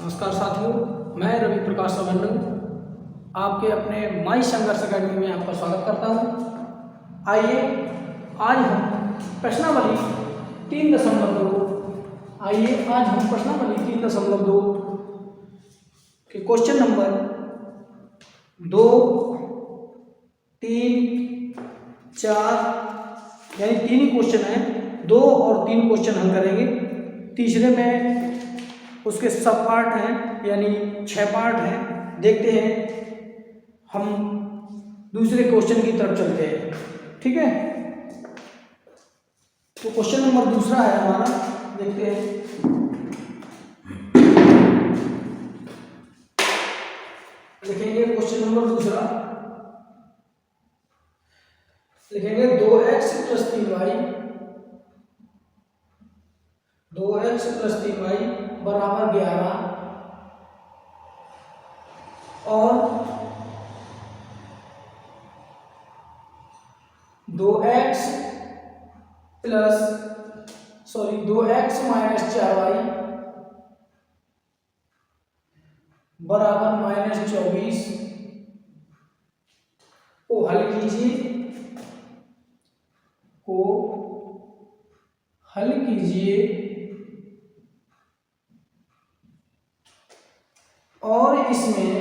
नमस्कार साथियों, मैं रवि प्रकाश सवर्ण आपके अपने माई संघर्ष अकेडमी में आपका स्वागत करता हूं। आइए आज हम प्रश्नावली 3.2 के क्वेश्चन नंबर 2, 3, 4 यानी 3 ही क्वेश्चन हैं। 2 और 3 क्वेश्चन हल करेंगे। तीसरे में उसके सब पार्ट हैं यानी 6 पार्ट हैं। देखते हैं, हम दूसरे क्वेश्चन की तरफ चलते हैं। ठीक है, तो क्वेश्चन नंबर दूसरा है हमारा, देखते हैं। लिखेंगे क्वेश्चन नंबर दूसरा, लिखेंगे 2x + 3y बराबर 11 और 2x - 4y बराबर -24 को हल कीजिए और इसमें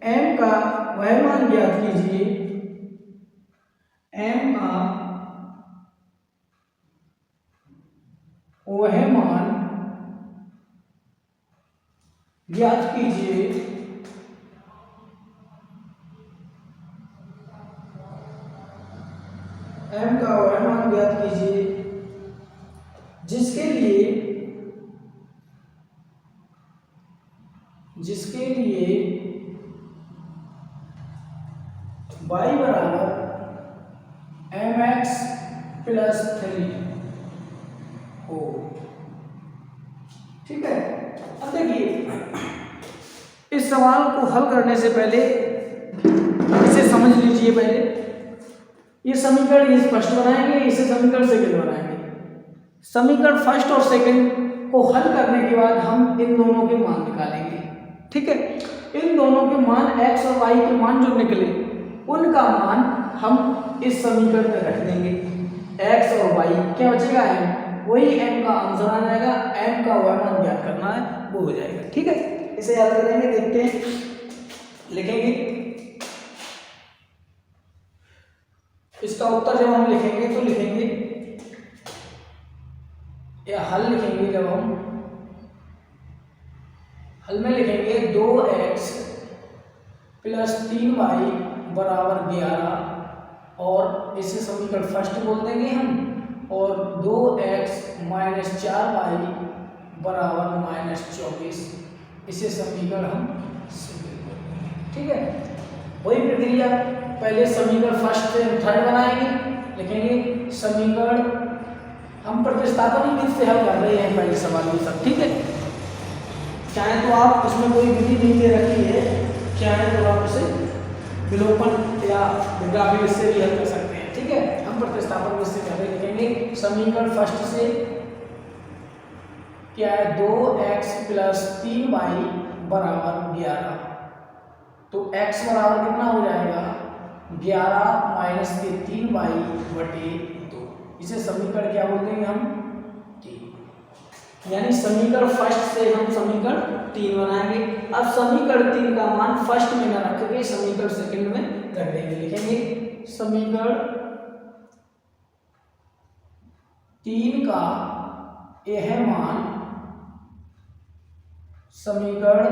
m का वह मान ज्ञात कीजिए, m का वह मान ज्ञात कीजिए जिसके लिए y बराबर mx + 3 हो। ठीक है, अब देखिए, इस सवाल को हल करने से पहले इसे समझ लीजिए। पहले ये समीकरण फर्स्ट बनाएंगे, इसे समीकरण सेकंड बनाएंगे। समीकरण फर्स्ट और सेकंड को हल करने के बाद हम इन दोनों के मान निकालेंगे। ठीक है, इन दोनों के मान x और y के मान जो निकले उनका मान हम इस समीकरण में रख देंगे। x और y क्या बचेगा, m, वही m का आंसर आ जाएगा। m का वह मान ज्ञात करना है, वो हो जाएगा। ठीक है, इसे याद करेंगे। देखते हैं, लिखेंगे इसका उत्तर। जब हम लिखेंगे तो लिखेंगे या हल लिखेंगे, जब हम हल में लिखेंगे 2x + 3y बराबर 11 और इसे समीकरण फर्स्ट बोल देंगे हम, और 2x - 4y बराबर -24 इसे समीकरण हम सेकंड बोल देंगे। ठीक है, वही प्रक्रिया, पहले समीकरण फर्स्ट से थर्ड बनाएंगे। लिखेंगे समीकरण, हम प्रतिस्थापन विधि से हल कर रहे हैं पहले सवाल में सब। ठीक है, चाहे तो आप उसमें कोई विधि नहीं दे रखी है, चाहे तो आप उसे विलोपन या विग्राही से भी हल कर सकते हैं। ठीक है, हम प्रतिस्थापन विधि से कर रहे हैं। लिखेंगे समीकरण फर्स्ट से क्या है, 2x + 3y बराबर 11। तो x बराबर कितना हो जाएगा, 11 - 3y बटे 2। इसे समीकरण क्या बोलते हैं हम, 3। यानी समीकरण फर्स्ट से हम समीकरण 3 बनाएंगे। अब समीकरण 3 का मान फर्स्ट में न रख के समीकरण सेकंड में रख देंगे। लिखेंगे समीकरण 3 का यह मान समीकरण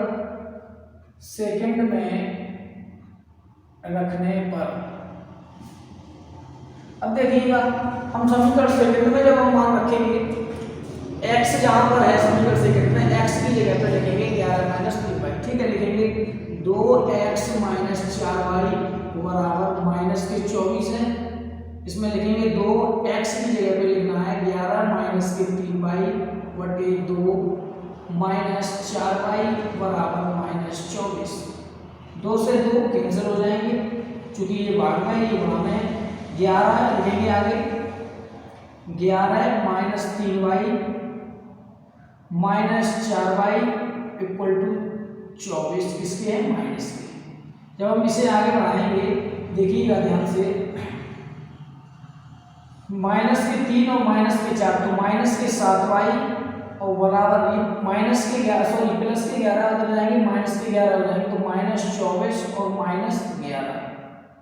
सेकंड में रखने पर, अब देखिएगा, हम समीकरण सेकंड में जब हम मान रखेंगे, x जहां पर है समीकरण सेकंड में, x की जगह पर लिखेंगे 11 - 3y। ठीक है, लिखेंगे 2x - 4y बराबर -24 है। इसमें लिखेंगे 2x की जगह पे लिखना है 11 - 3y बटे 2 -4y बराबर -24। 2 से 2 कैंसिल हो जाएंगे, चूंकि ये भाग में ये भाग में 11 लिखेंगे आगे, 11 minus 3y minus 4y equal to 24, किसके है माइनस के। जब हम इसे आगे बढ़ाएंगे देखिएगा ध्यान से, माइनस के 3 और माइनस के 4 तो माइनस के 7y और बराबर ये माइनस के 11 सॉरी प्लस के 11 उधर जाएंगे, माइनस के 11 हो जाएंगे तो माइनस 24 और माइनस 11।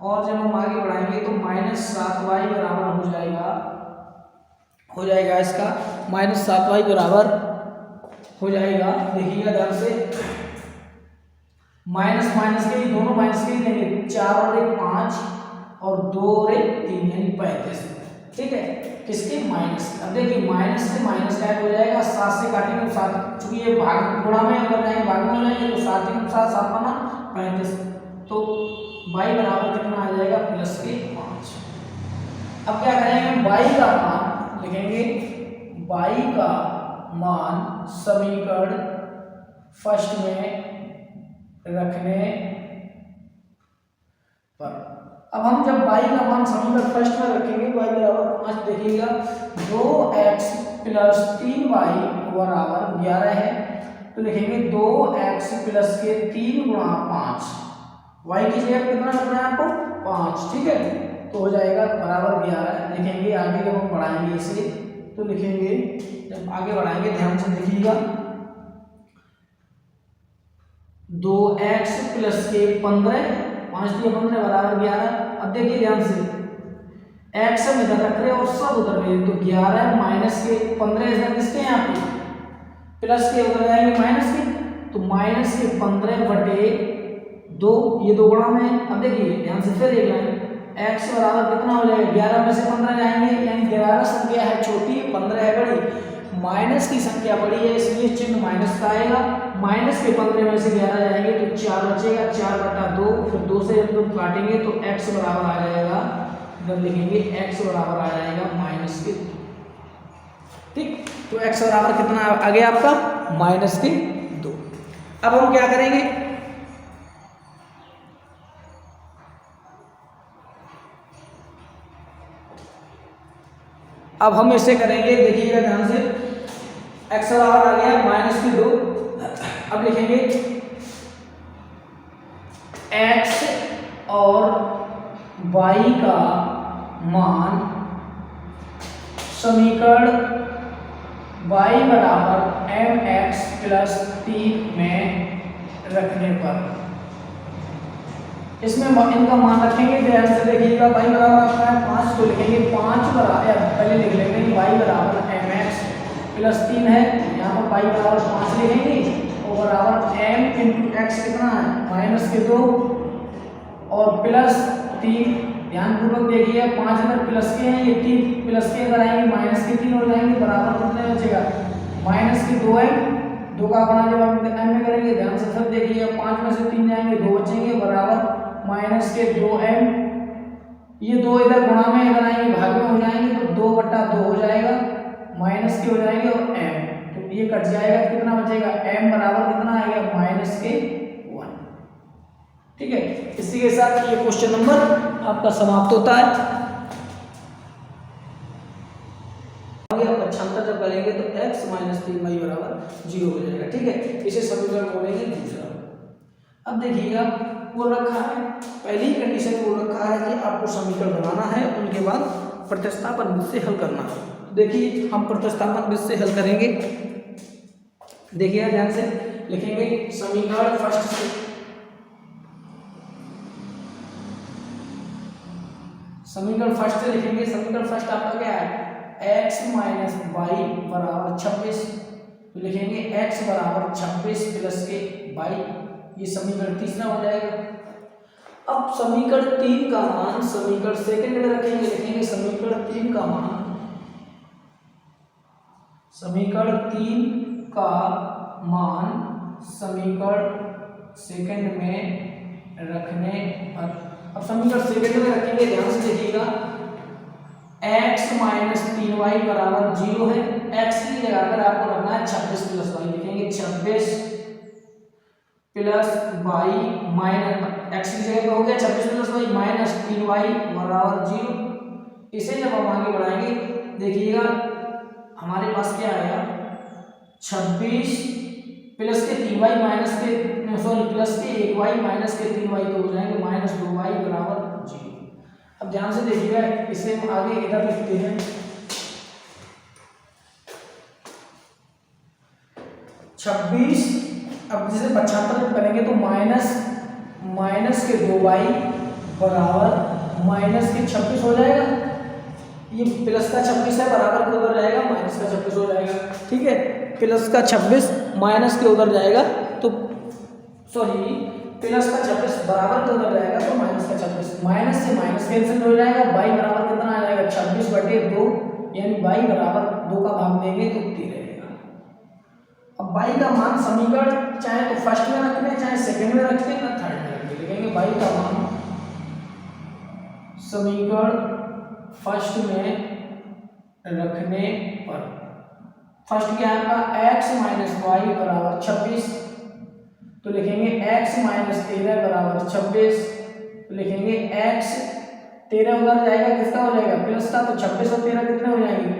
और जब हम आगे बढ़ाएंगे तो माइनस 7y बराबर हो जाएगा इसका माइनस 7y बराबर हो जाएगा। देखिएगा ध्यान से, माइनस माइनस के लिए दोनों माइनस के लिए देंगे, 4 और 1 5 और 2 और 1 3 यानी 35, ठीक है किसके माइनस। अब देखिए माइनस से माइनस गायब हो जाएगा, 7 से काटेंगे तो 7, चूंकि ये भाग गुणा में अगर जाएंगे भाग में हो जाएंगे तो 7 के 7 7 बना 35, तो y बराबर कितना आ जाएगा प्लस के 5। अब क्या करेंगे, y का मान लिखेंगे, y का मान समीकरण फर्स्ट में रखने पर, अब हम जब y का मान समीकरण फर्स्ट में रखेंगे y बराबर 5, देखिएगा 2x प्लस 3y बराबर 11 है, तो लिखेंगे 2x प्लस के 3 गुणा 5, y की जगह कितना रखना है आपको 5, ठीक है, तो हो जाएगा बराबर 11 लिखेंगे। आगे जब हम बढ़ाएंगे इसे तो लिखेंगे, जब आगे बढ़ाएंगे ध्यान से देखिएगा, 2x प्लस के 15 5 दिया 15 बराबर 11। अब देखिए ध्यान से, x हम इधर रख रहे हैं और सब उधर गए, तो 11 माइनस के 15 इधर किसके यहाँ पे प्लस के उधर जाएंगे माइनस के, तो माइनस के 15 बटे 2, ये 2 गुणा में। अब देखिए ध्यान से फिर देख लें, x बराबर कितना हो जाएगा, 11 में से 15 जाएंगे यानी 11 संख्या है छोटी 15 है बड़ी, माइनस की संख्या बड़ी है इसलिए चिन्ह माइनस का आएगा, माइनस के 15 में से 11 जाएंगे तो 4 बचेगा, 4 बटा 2, फिर 2 से जब तुम काटेंगे तो x बराबर आ जाएगा, जब लिखेंगे x बराबर आ जाएगा माइनस के, ठीक, तो x बराबर कितना आ गया आपका माइनस के 2। अब हम क्या करेंगे, अब हम इसे करेंगे, देखिएगा ध्यान से, x बराबर आ गया माइनस के 2। अब लिखेंगे x और y का मान समीकरण y बराबर mx प्लस 3 में रखने पर, इसमें इनका मान रखेंगे, ध्यान से देखिएगा, y बराबर आपका है 5, तो लिखेंगे 5 बराबर, पहले लिख लेंगे y बराबर mx प्लस 3 है, यहाँ पर y बराबर 5 लिखेंगे और बराबर m इंटू एक्स कितना है माइनस के 2 और प्लस 3, ध्यानपूर्वक देखिए 5 अगर प्लस के हैं, ये 3 प्लस के अगर आएंगे माइनस के 3 हो जाएंगे, बराबर कितने बचेगा माइनस के 2m, 2 का गुणा जब हम m में करेंगे, ध्यान से फिर देखिए 5 में से 3 जाएंगे 2 बचेंगे, बराबर माइनस के 2m, ये 2 इधर गुणा में इधर आएंगे भाग में हो जाएंगे तो 2 बटा 2 हो जाएगा, माइनस के हो जाएंगे और m, तो ये कट जाएगा, कितना बचेगा m बराबर कितना आएगा माइनस के 1, ठीक है। इसी के साथ ये क्वेश्चन नंबर आपका समाप्त होता है। आगे आप पक्षांतर जब करेंगे तो x माइनस 3y बराबर 0 हो जाएगा, ठीक है, इसे समीकरण बोलेंगे दूसरा। अब देखिएगा बोल रखा है, पहली कंडीशन बोल रखा है कि आपको समीकरण बनाना है, उनके बाद प्रतिस्थापन विधि से हल करना है। देखिए हम प्रतिस्थापन विधि से हल करेंगे, देखिए ध्यान से लिखेंगे समीकरण फर्स्ट से, समीकरण फर्स्ट से लिखेंगे, समीकरण फर्स्ट आपका क्या है x माइनस वाई बराबर 26, तो लिखेंगे x बराबर 26 प्लस के y, ये समीकरण तीसरा हो जाएगा। अब समीकरण 3 का मान समीकरण सेकंड में रखेंगे, लिखेंगे समीकरण 3 का मान, समीकरण 3 का मान समीकरण सेकंड में रखने पर, अब समीकरण सेकंड में रखेंगे, ध्यान से देखिएगा, x माइनस 3y बराबर 0 है, x की जगह पर आपको रखना है 26 प्लस y, लिखेंगे 26 प्लस y माइनस, x की जगह पे हो गया 26 प्लस y माइनस 3y बराबर 0, इसे जब हम आगे बढ़ाएंगे देखिएगा हमारे पास क्या आएगा, 26 प्लस के 3y माइनस के प्लस के 1y माइनस के 3y तो हो जाएंगे -2y बराबर 0। अब ध्यान से देखिएगा, इसे हम आगे इधर लिखते हैं, 26 अब जैसे 75 करेंगे तो माइनस के 2y बराबर माइनस के 26 हो जाएगा। ये प्लस का 26 है, बराबर के उधर जाएगा, माइनस का 26 हो जाएगा। ठीक है, प्लस का 26 माइनस के उधर जाएगा तो सॉरी प्लस का 26 बराबर के उधर जाएगा तो माइनस का 26, माइनस से माइनस कैंसिल हो जाएगा, y बराबर कितना आ जाएगा 26/2, यानी y बराबर 2 का भाग देंगे तो 3 रहेगा। अब y का मान समीकरण चाहे तो फर्स्ट में रखते हैं, चाहे सेकंड में रखते हैं, ना थर्ड में रखते हैं, लिखेंगे y का मान समीकरण फर्स्ट में रखने पर, फर्स्ट क्या है आपका x माइनस वाई बराबर 26, तो लिखेंगे x माइनस 13 बराबर 26, तो लिखेंगे x 13 उधर जाएगा, किसका हो जाएगा प्लस का, तो 26 और 13 कितने हो जाएंगे,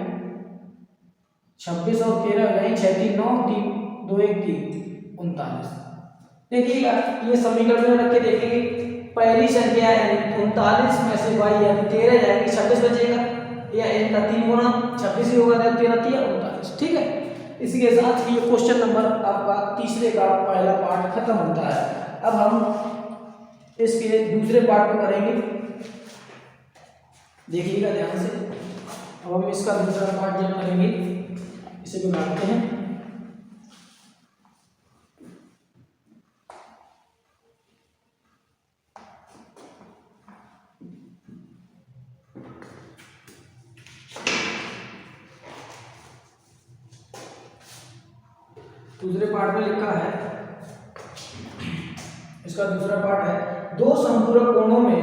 26 और 13 हो जाएंगे 6 3 9 3 2 1 3 39। देखिएगा ये समीकरण में रख के देखेंगे, पहली संख्या है 39 में से y यानी 13 जाएगी, 26 बचेगा, या n का 3 गुना 26 ही होगा, 13 3 39। ठीक है, इसी के साथ ये क्वेश्चन नंबर आपका तीसरे का पहला पार्ट खत्म होता है। अब हम इसके दूसरे पार्ट को करेंगे, देखिएगा ध्यान से। अब हम इसका दूसरा पार्ट जब करेंगे इसे भी काटते हैं। दूसरे पार्ट में लिखा है, इसका दूसरा पार्ट है, दो संपूरक कोणों में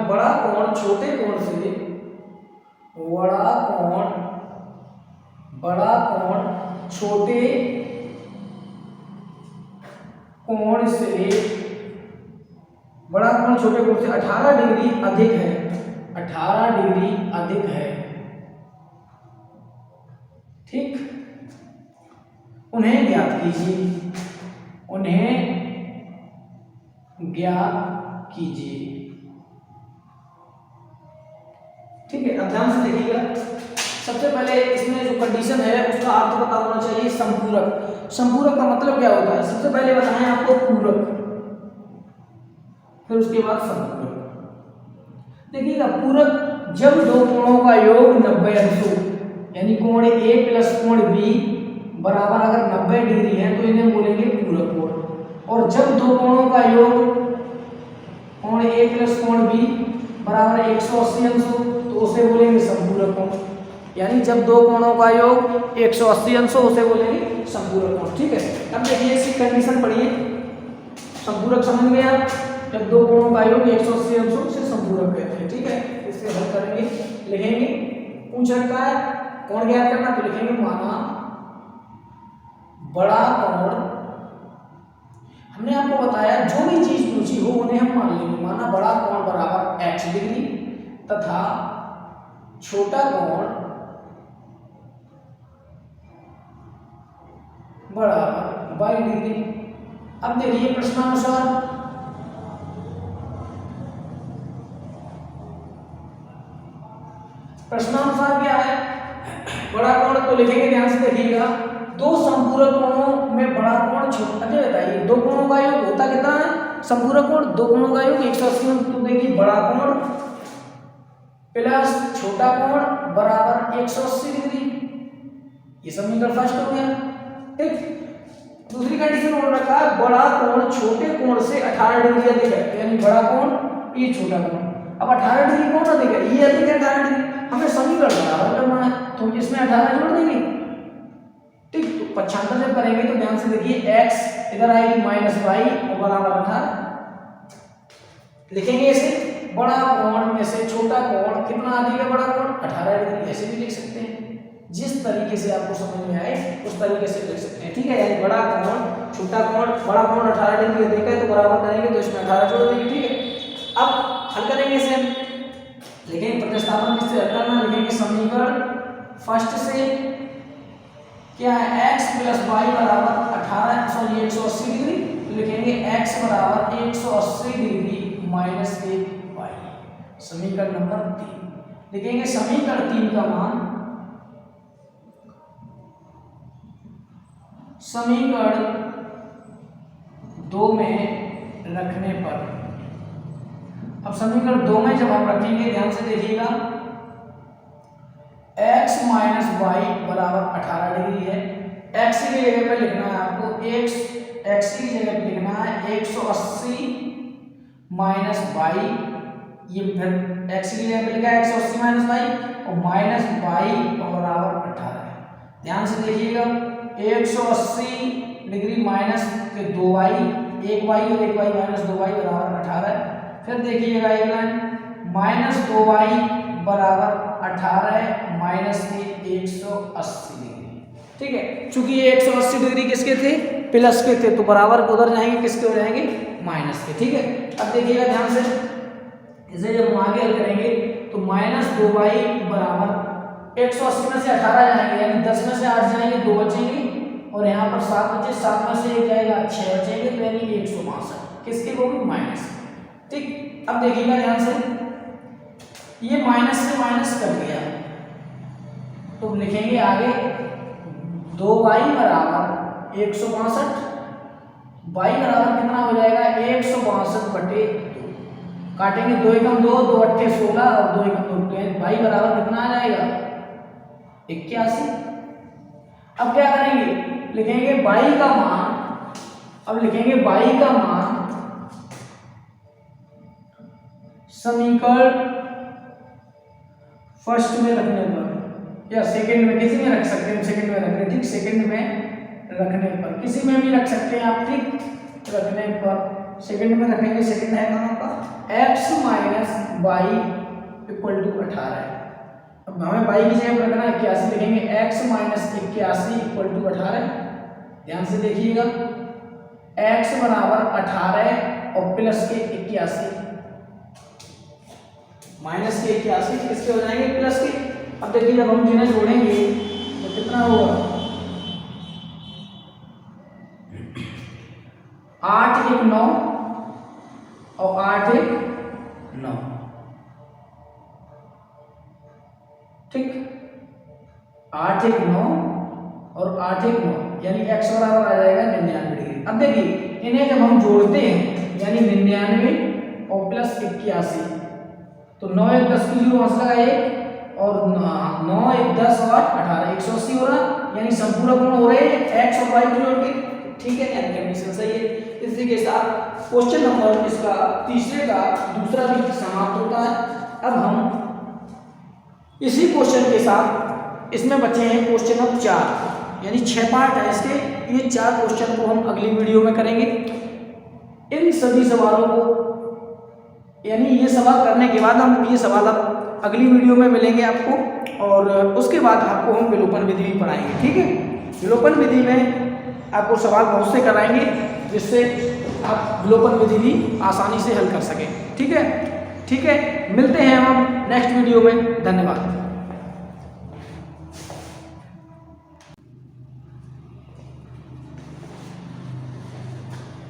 बड़ा कोण छोटे कोण से छोटे कोण से 18 डिग्री अधिक है, ठीक, उन्हें ज्ञात कीजिए। ठीक है, अब ध्यान से देखिएगा, सबसे पहले इसमें जो कंडीशन है उसका अर्थ पता होना चाहिए। संपूरक का मतलब क्या होता है, सबसे पहले बताएं आपको पूरक, फिर उसके बाद संपूरक। देखिएगा पूरक जब दो कोणों का योग 90 अंशों यानी कोण ए प्लस कोण बी बराबर अगर 90 डिग्री है तो इन्हें बोलेंगे पूरक कोण, और जब दो कोणों का योग कोण ए प्लस कोण बी बराबर 180 अंशों तो उसे बोलेंगे संपूरक कोण, यानी जब दो कोणों का योग 180 अंशों उसे बोलेंगे संपूरक कोण। ठीक है, अब देखिए इसकी कंडीशन पढ़िए, संपूरक समझ गए आप, जब दो कोणों का योग 180 अंशों से संपूरक कहते हैं। ठीक है, इससे हल करेंगे, लिखेंगे, पूछ रखा है कोण ज्ञात करना, तो लिखेंगे माना बड़ा कोण, हमने आपको बताया जो भी चीज पूछी हो उन्हें हम मान लेंगे, माना बड़ा कोण बराबर x डिग्री तथा छोटा कोण बराबर y डिग्री। अब देखिए प्रश्नानुसार क्या है, बड़ा कोण तो लिखेंगे, ध्यान से देखिएगा, दो संपूरक कोणों में बड़ा कोण छोटा, बताइए दो कोणों का योग होता कितना है, संपूरक कोण दो कोणों का योग 180 अंश, तो देखिए बड़ा कोण प्लस छोटा कोण बराबर 180 डिग्री, ये समीकरण फर्स्ट हो गया। ठीक, दूसरी कंडीशन और रखा है बड़ा कोण छोटे कोण से 18 डिग्री अधिक है, यानी बड़ा कोण ये छोटा कोण, अब 18 डिग्री कौन अधिक है, ये अधिक है 18 डिग्री, हमें समीकरण बराबर करना है तो इसमें 18 जोड़ देंगे। ठीक, तो 75 जब करेंगे तो ध्यान से देखिए x इधर आएगी -y और बराबर 18, लिखेंगे इसे बड़ा कोण में से छोटा कोण कितना अधिक है, बड़ा कोण 18 डिग्री, ऐसे भी लिख सकते हैं, जिस तरीके से आपको समझ में आए उस तरीके से लिख सकते हैं, ठीक है। यानी बड़ा कोण छोटा कोण, बड़ा कोण 18 डिग्री देखा है तो बराबर करेंगे तो इसमें 18 जोड़ देंगे, ठीक है। अब हल करेंगे इसे, लिखेंगे प्रतिस्थापन किससे हल करना, लिखेंगे समीकरण फर्स्ट से क्या है x + y बराबर 18 सॉरी 180 डिग्री, तो लिखेंगे x बराबर 180 डिग्री माइनस 1y, समीकरण नंबर 3। लिखेंगे समीकरण 3 का मान समीकरण 2 में रखने पर, अब समीकरण 2 में जब हम रखेंगे ध्यान से देखिएगा, x - y बराबर 18 डिग्री है, x की जगह पे लिखना है आपको x की जगह पे लिखना है 180 माइनस y, ये फिर x की जगह पे लिखा है 180 माइनस y और माइनस y बराबर 18। ध्यान से देखिएगा 180 डिग्री माइनस के 2y, 1y और 1y माइनस 2y बराबर 18। फिर देखिएगा एक लाइन -2y बराबर 18 माइनस के 180 डिग्री, ठीक है। चूंकि ये 180 डिग्री किसके थे, प्लस के थे, तो बराबर को उधर जाएंगे, किसके हो जाएंगे, माइनस के, ठीक है। अब देखिएगा ध्यान से, इसे जब हम आगे हल करेंगे तो -2y बराबर 180 में से 18 जाएंगे, यानी 10 में से 8 जाएंगे, 2 बचेंगे और यहाँ पर 7 बचे, 7 में से 1 जाएगा, 6 बचेंगे, तो यानी 162 किसके को भी माइनस, ठीक। अब देखिएगा ध्यान से, ये माइनस से माइनस कर दिया तो लिखेंगे आगे 2y बराबर 162, y बराबर कितना हो जाएगा 162/2, काटेंगे 2 एकम 2, 2 अट्ठे 16 और 2 एकम 2, y बराबर कितना आ जाएगा 81। अब क्या करेंगे, लिखेंगे y का मान, अब लिखेंगे y का मान समीकरण फर्स्ट में रखने पर या सेकंड में, किसी में रख सकते हैं, सेकंड में रखने, ठीक, सेकंड में रखने पर, किसी में भी रख सकते हैं आप, ठीक, रखने पर सेकंड में रखेंगे, सेकंड है कहां पर x - y = 18। अब हमें y की जगह रखना है 81, लिखेंगे x - 81 = 18। ध्यान से देखिएगा x बराबर 18 और प्लस के 81, माइनस के 81 किसके हो जाएंगे, प्लस के। अब देखिए जब हम जिन्हें जोड़ेंगे तो कितना होगा, 8 × 1 = 9 और 8 × 1 = 9, ठीक, 8 × 1 = 9 और 8 × 1 = 9, यानी x बराबर आ जाएगा 99 डिग्री। अब देखिए इन्हें जब हम जोड़ते हैं यानी 99 और प्लस 81, तो 9 × 1 = 10 की 0 वहां लगा 1 और 9 × 1 = 10 और 18 180 हो रहा, यानी संपूर्ण गुण हो रहे हैं x और y को जोड़ के, ठीक है, यानी कंडीशन सही है। इसी के साथ क्वेश्चन नंबर इसका तीसरे का दूसरा भी समाप्त होता है। अब हम इसी क्वेश्चन के साथ इसमें बचे हैं क्वेश्चन नंबर 4, यानी 6 पार्ट है इसके, ये 4 क्वेश्चन को हम अगली वीडियो में करेंगे। इन सभी सवालों को, यानी ये सवाल करने के बाद हम ये सवाल अब अगली वीडियो में मिलेंगे आपको, और उसके बाद आपको हम विलोपन विधि भी पढ़ाएंगे, ठीक है। विलोपन विधि में आपको सवाल बहुत से कराएंगे जिससे आप विलोपन विधि भी आसानी से हल कर सकें, ठीक है, ठीक है। मिलते हैं हम नेक्स्ट वीडियो में, धन्यवाद।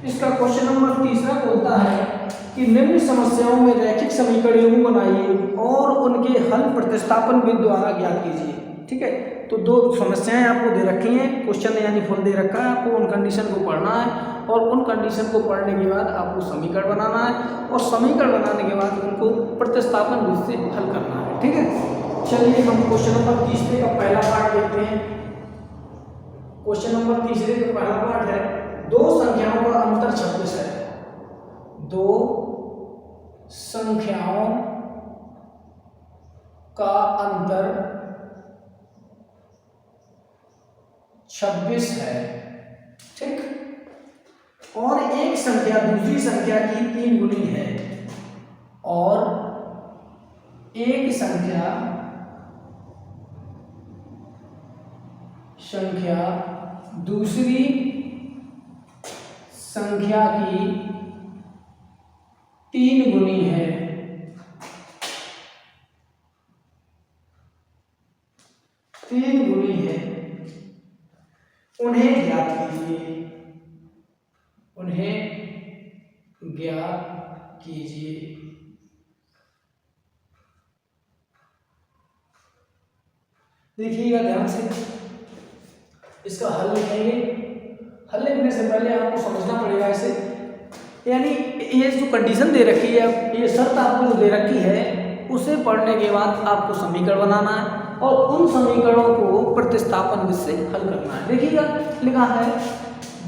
इसका क्वेश्चन नंबर तीसरा बोलता है कि निम्न समस्याओं में रैखिक समीकरणों बनाइए और उनके हल प्रतिस्थापन विधि द्वारा ज्ञात कीजिए, ठीक है। तो 2 समस्याएं आपको दे रखी हैं, क्वेश्चन यानी फुल दे रखा है, आपको उन कंडीशन को पढ़ना है और उन कंडीशन को पढ़ने के बाद आपको समीकरण बनाना है और समीकरण बनाने के बाद उनको प्रतिस्थापन विधि से हल करना है, ठीक है। चलिए हम क्वेश्चन नंबर तीसरे का पहला पार्ट देखते हैं। क्वेश्चन नंबर तीसरे का पहला पार्ट है, 2 संख्याओं का अंतर 26 है। 2 संख्याओं का अंतर 26 है, ठीक। और एक संख्या दूसरी संख्या की 3 गुनी है और एक संख्या संख्या दूसरी संख्या की 3 गुनी है। उन्हें ज्ञात कीजिए। देखिएगा ध्यान से, इसका हल लिखेंगे। हल लिखने से पहले आपको समझना पड़ेगा इसे, यानी ये जो कंडीशन दे रखी है, ये शर्त आपको जो दे रखी है, उसे पढ़ने के बाद आपको समीकरण बनाना है और उन समीकरणों को प्रतिस्थापन विधि से हल करना है। देखिएगा लिखा है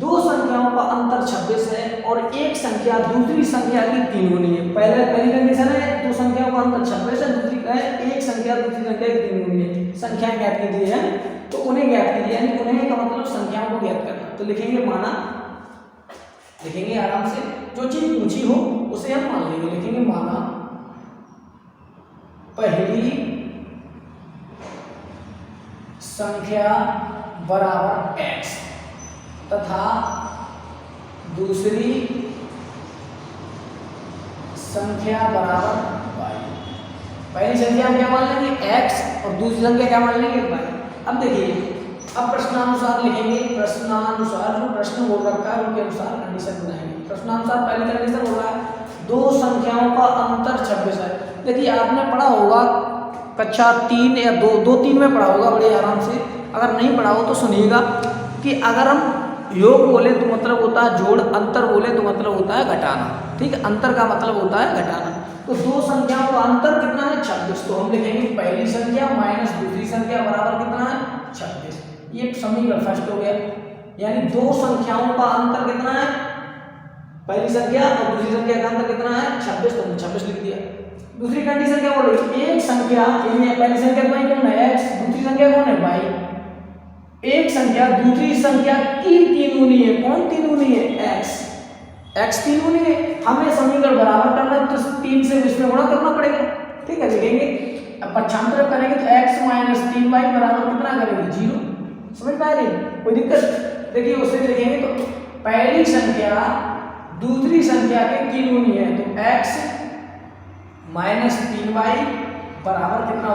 2 संख्याओं का अंतर 26 है और एक संख्या दूसरी संख्या की 3 गुनी है। पहली कंडीशन है 2 संख्याओं का अंतर 26 है, दूसरी है एक संख्या दूसरी संख्या की 3 गुनी है। संख्याएं ज्ञात कीजिए है, तो उन्हें ज्ञात कीजिए, यानी उन्हें का मतलब संख्याओं को ज्ञात करना। तो लिखेंगे माना, लिखेंगे आराम से, जो चीज पूछी हो उसे हम मान लेंगे। लिखेंगे माना पहली संख्या बराबर x तथा दूसरी संख्या बराबर y। पहली संख्या हम क्या मान लेंगे x और दूसरी संख्या क्या मान लेंगे y। अब देखिए, अब प्रश्नानुसार लिखेंगे। प्रश्नानुसार जो प्रश्न बोल रखा है उनके अनुसार कंडीशन बनाएंगे। प्रश्नानुसार पहली कंडीशन हो रहा है 2 संख्याओं का अंतर 26 है। देखिए आपने पढ़ा होगा कक्षा 3 या 2-3 में पढ़ा होगा बड़े आराम से। अगर नहीं पढ़ा हो तो सुनिएगा कि अगर हम योग बोले तो मतलब होता है जोड़, अंतर बोले तो मतलब होता है घटाना। ठीक है, अंतर का मतलब होता है घटाना। तो 2 संख्याओं का अंतर कितना है 26, तो हम लिखेंगे पहली संख्या माइनस दूसरी संख्या बराबर कितना है 26। ये समीकरण फर्स्ट हो गया, यानी 2 संख्याओं का अंतर कितना है, पहली संख्या और दूसरी संख्या का अंतर कितना है 26, तो 26 लिख दिया। दूसरी कंडीशन क्या बोल रही है, एक संख्या यानी पहली संख्या कौन है x, दूसरी संख्या कौन है y। एक संख्या दूसरी संख्या की 3 गुनी है। कौन 3 गुनी है x 3 गुनी है। हमें समीकरण बराबर करना है तो 3 से इसमें गुणा करना पड़ेगा। ठीक है, लिखेंगे अब पक्षांतर करेंगे तो x माइनस 3y बराबर कितना करेंगे 0। समझ में आ रही, कोई दिक्कत। देखिए उससे लिखेंगे तो पहली संख्या दूसरी संख्या के 3 गुनी है, तो x माइनस 3y बराबर कितना